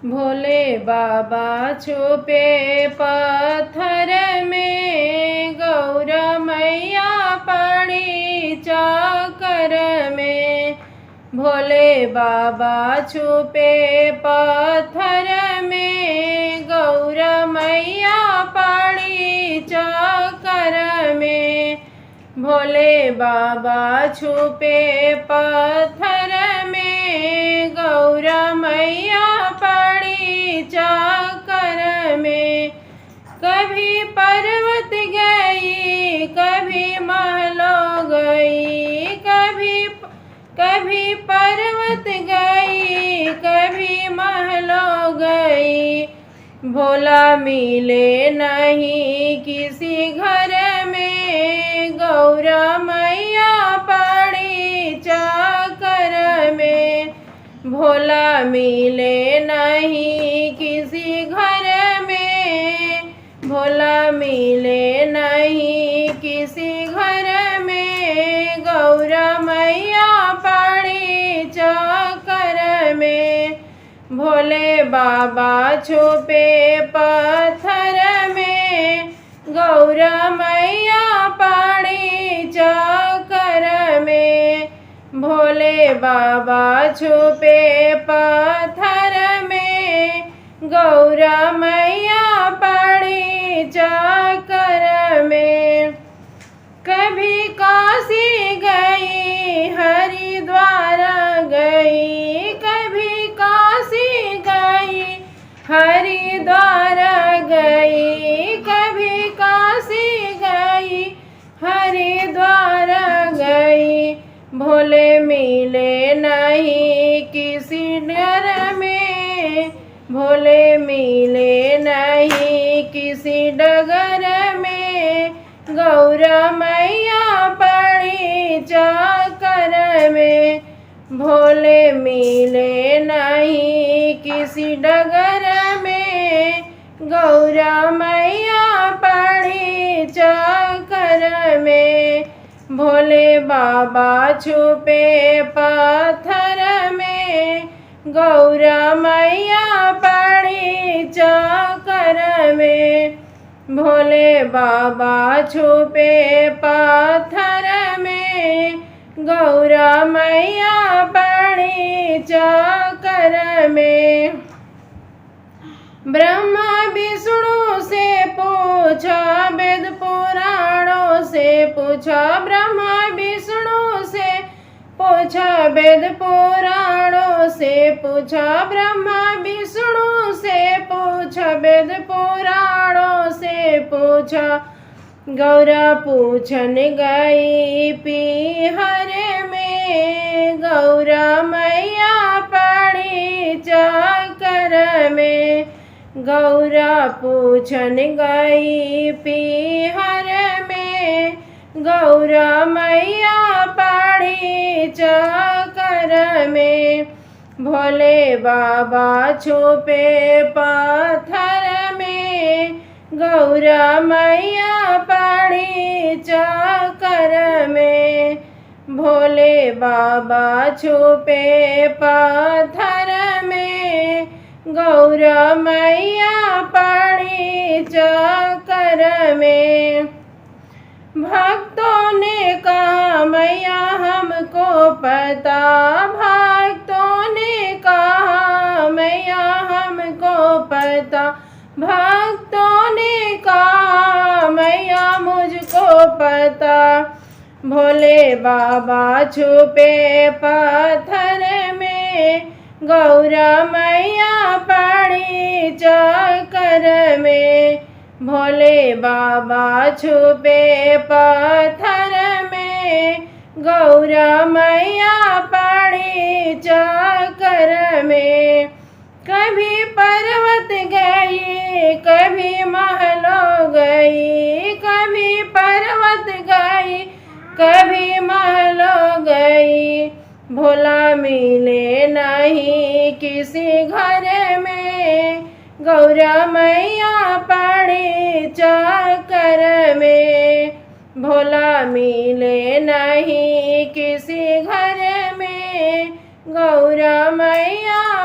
भोले बाबा छुपे पत्थर में, गौरा मैया पड़ी चाकर में। भोले बाबा छुपे पत्थर में, गौरा मैया पड़ी चाकर में। भोले बाबा छुपे पत्थर में, गौरा मैया पड़ी चाकर में। कभी पर्वत गई, कभी महलों गई, कभी पर्वत गई, कभी महलों गई। भोला मिले नहीं किसी घर में, गौरा मैया पड़ी चाकर में। भोला मिले नहीं किसी घर में, भोला मिले नहीं किसी घर में, गौरा मैया पड़ी चाकर में। भोले बाबा छुपे पत्थर में, गौरा मैया पड़ी चाकर में। भोले बाबा छुपे पत्थर में, गौरा मैया पड़ी चाकर में। कभी काशी गई, हरिद्वार गई, कभी काशी गई, हरिद्वार गई, कभी काशी गई, हरिद्वार गई। भोले मिले नहीं किसी डर में, भोले मिले नहीं किसी डगर में, गौरा मैया पड़ी चाकर में। भोले मिले नहीं किसी डगर में, गौरा मैया पड़ी चाकर में। भोले बाबा छुपे पत्थर में, गौरा मैया पड़ी चाकर में। भोले बाबा छुपे पत्थर में, गौरा मैया पड़ी चाकर में। ब्रह्मा विष्णु से पूछा, वेद पुराणों से पूछा, ब्रह्मा विष्णु से पूछा, वेद पुराणों से पूछा, ब्रह्मा विष्णु से पूछा, वेद पुराणों से पूछा। गौरा पूछन गई पीहर में, गौरा मैया पड़ी चाकर में। गौरा पूछन गई पीहर में, गौरा मैया पड़ी चाकर में। भोले बाबा छुपे पत्थर में, गौरा मैया पड़ी चाकर में। भोले बाबा छुपे पत्थर में, गौरा मैया पड़ी चाकर में। भक्तों ने कहा मैया हमको पता, भक्तों ने कहा मैया हमको पता, भक्तों ने कहा मैया मुझको पता। भोले बाबा छुपे पत्थर में, गौरा मैया पड़ी चाकर में। भोले बाबा छुपे पत्थर में, गौरा मैया पड़ी चाकर में। कभी पर्वत गई, कभी महलों गई, कभी पर्वत गई, कभी महलों गई। भोला मिले नहीं किसी घर में, गौरा मैया पड़ी चाकर में। भोला मिले नहीं किसी घर में, गौरा मैया